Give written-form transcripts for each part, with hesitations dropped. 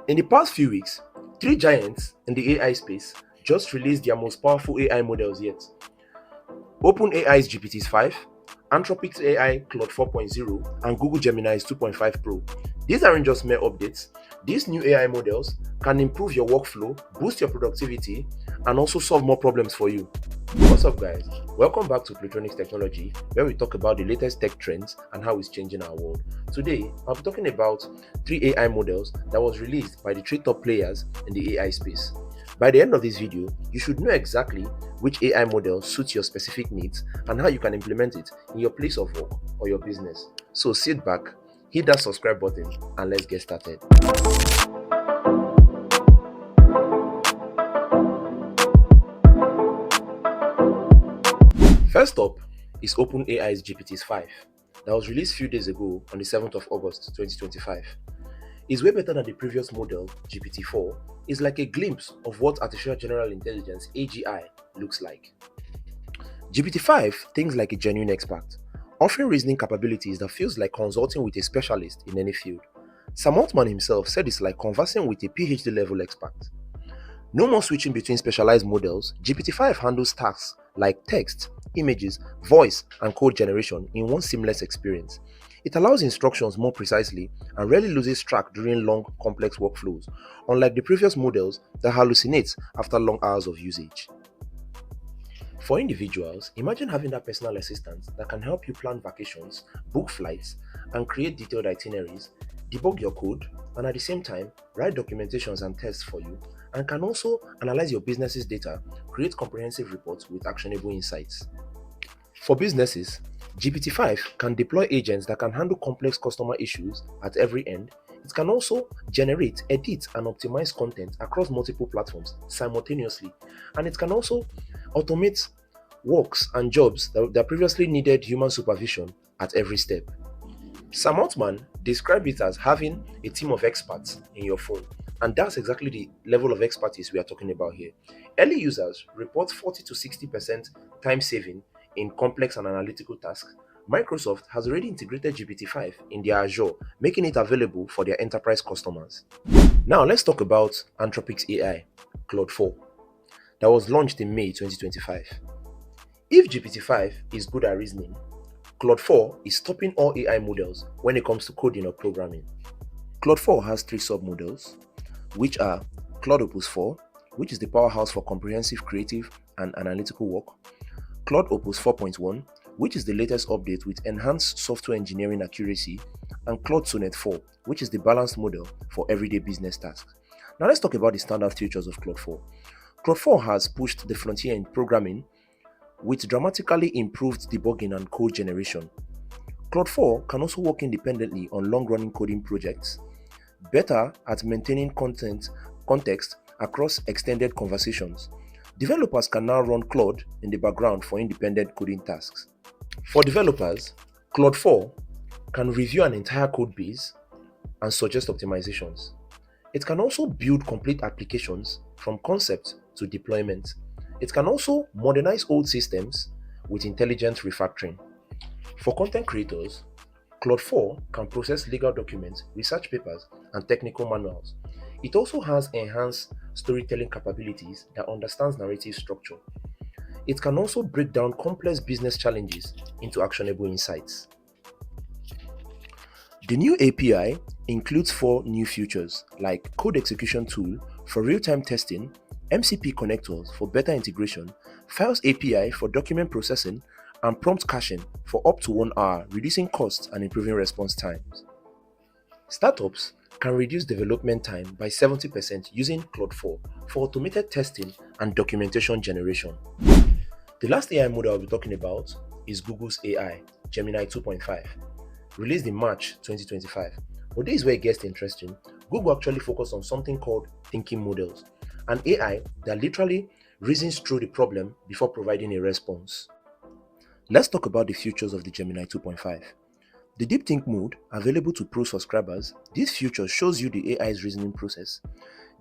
In the past few weeks, three giants in the AI space just released their most powerful AI models yet. OpenAI's GPT-5, Anthropic's AI Claude 4.0, and Google Gemini's 2.5 Pro. These aren't just mere updates. These new AI models can improve your workflow, boost your productivity, and also solve more problems for you. What's up, guys? Welcome back to Plutronics Technology, where we talk about the latest tech trends and how it's changing our world. Today, I'll be talking about three AI models that was released by the three top players in the AI space. By the end of this video, you should know exactly which AI model suits your specific needs and how you can implement it in your place of work or your business. So sit back, hit that subscribe button, and let's get started. First up is OpenAI's GPT-5 that was released a few days ago on the 7th of August 2025. It's way better than the previous model, GPT-4. It's like a glimpse of what Artificial General Intelligence (AGI) looks like. GPT-5 thinks like a genuine expert, offering reasoning capabilities that feels like consulting with a specialist in any field. Sam Altman himself said it's like conversing with a PhD level expert. No more switching between specialized models. GPT-5 handles tasks like text, images, voice, and code generation in one seamless experience. It allows instructions more precisely and rarely loses track during long, complex workflows, unlike the previous models that hallucinate after long hours of usage. For individuals, imagine having that personal assistant that can help you plan vacations, book flights, and create detailed itineraries, debug your code, and at the same time, write documentations and tests for you, and can also analyze your business's data, create comprehensive reports with actionable insights. For businesses, GPT-5 can deploy agents that can handle complex customer issues at every end. It can also generate, edit, and optimize content across multiple platforms simultaneously, and it can also automate works and jobs that previously needed human supervision at every step. Sam Altman described it as having a team of experts in your phone, and that's exactly the level of expertise we are talking about here. Early users report 40 to 60% time saving in complex and analytical tasks. Microsoft has already integrated GPT-5 in their Azure, making it available for their enterprise customers. Now let's talk about Anthropic's AI, Claude 4, that was launched in May 2025. If GPT-5 is good at reasoning, Claude 4 is topping all AI models when it comes to coding or programming. Claude 4 has three submodels, which are Claude Opus 4, which is the powerhouse for comprehensive creative and analytical work, Claude Opus 4.1, which is the latest update with enhanced software engineering accuracy, and Claude Sonnet 4, which is the balanced model for everyday business tasks. Now let's talk about the standard features of Claude 4. Claude 4 has pushed the frontier in programming with dramatically improved debugging and code generation. Claude 4 can also work independently on long-running coding projects, better at maintaining context across extended conversations. Developers can now run Claude in the background for independent coding tasks. For developers, Claude 4 can review an entire code base and suggest optimizations. It can also build complete applications from concept to deployment. It can also modernize old systems with intelligent refactoring. For content creators, Claude 4 can process legal documents, research papers, and technical manuals. It also has enhanced storytelling capabilities that understands narrative structure. It can also break down complex business challenges into actionable insights. The new API includes four new features like Code Execution Tool for real-time testing, MCP connectors for better integration, Files API for document processing, and prompt caching for up to 1 hour, reducing costs and improving response times. Startups can reduce development time by 70% using Claude 4 for automated testing and documentation generation. The last AI model I'll be talking about is Google's AI, Gemini 2.5, released in March 2025. But this is where it gets interesting. Google actually focused on something called thinking models, an AI that literally reasons through the problem before providing a response. Let's talk about the features of the Gemini 2.5. The Deep Think mode, available to Pro subscribers, this feature shows you the AI's reasoning process.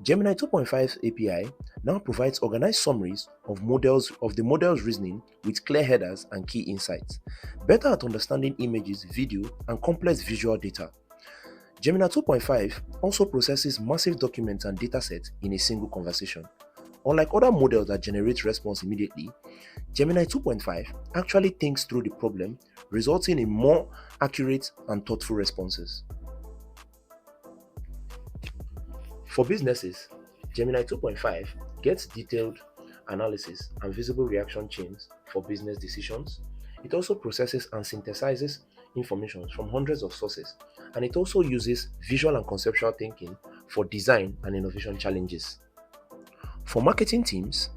Gemini 2.5's API now provides organized summaries of the model's reasoning with clear headers and key insights, better at understanding images, video, and complex visual data. Gemini 2.5 also processes massive documents and datasets in a single conversation. Unlike other models that generate response immediately, Gemini 2.5 actually thinks through the problem, resulting in more accurate and thoughtful responses. For businesses, Gemini 2.5 gets detailed analysis and visible reaction chains for business decisions. It also processes and synthesizes information from hundreds of sources, and it also uses visual and conceptual thinking for design and innovation challenges. For marketing teams,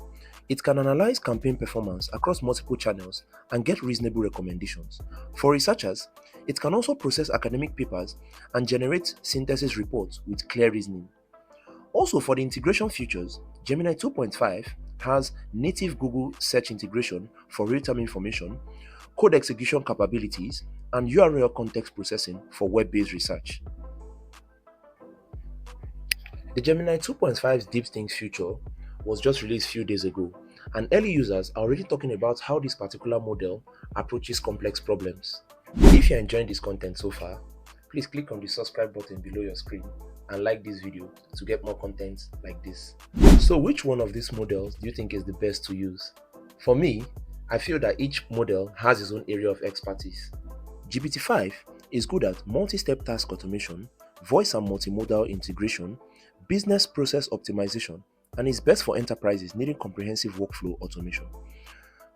it can analyze campaign performance across multiple channels and get reasonable recommendations. For researchers, it can also process academic papers and generate synthesis reports with clear reasoning. Also, for the integration features, Gemini 2.5 has native Google search integration for real-time information, code execution capabilities, and URL context processing for web-based research. The Gemini 2.5's Deep Think feature was just released a few days ago, and early users are already talking about how this particular model approaches complex problems. If you're enjoying this content so far, please click on the subscribe button below your screen and like this video to get more content like this. So which one of these models do you think is the best to use? For me, I feel that each model has its own area of expertise. GPT-5 is good at multi-step task automation, voice and multimodal integration, business process optimization, and is best for enterprises needing comprehensive workflow automation.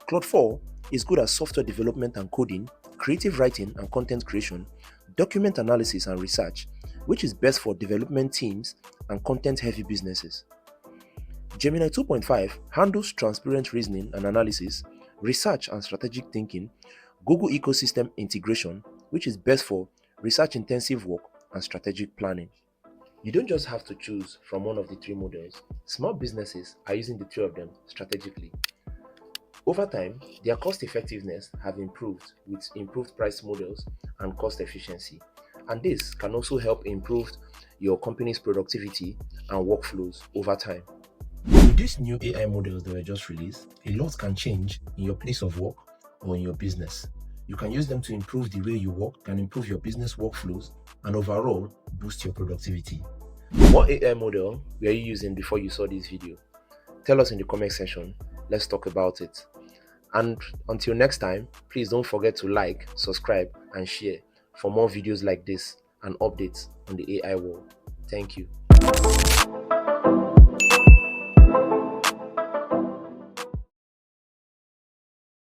Claude 4 is good at software development and coding, creative writing and content creation, document analysis and research, which is best for development teams and content-heavy businesses. Gemini 2.5 handles transparent reasoning and analysis, research and strategic thinking, Google ecosystem integration, which is best for research-intensive work and strategic planning. You don't just have to choose from one of the three models. Small businesses are using the three of them strategically. Over time, their cost effectiveness have improved with improved price models and cost efficiency. And this can also help improve your company's productivity and workflows over time. With these new AI models that were just released, a lot can change in your place of work or in your business. You can use them to improve the way you work, can improve your business workflows, and overall boost your productivity. What AI model were you using before you saw this video? Tell us in the comment section. Let's talk about it. And until next time, please don't forget to like, subscribe, and share for more videos like this and updates on the AI world. Thank you.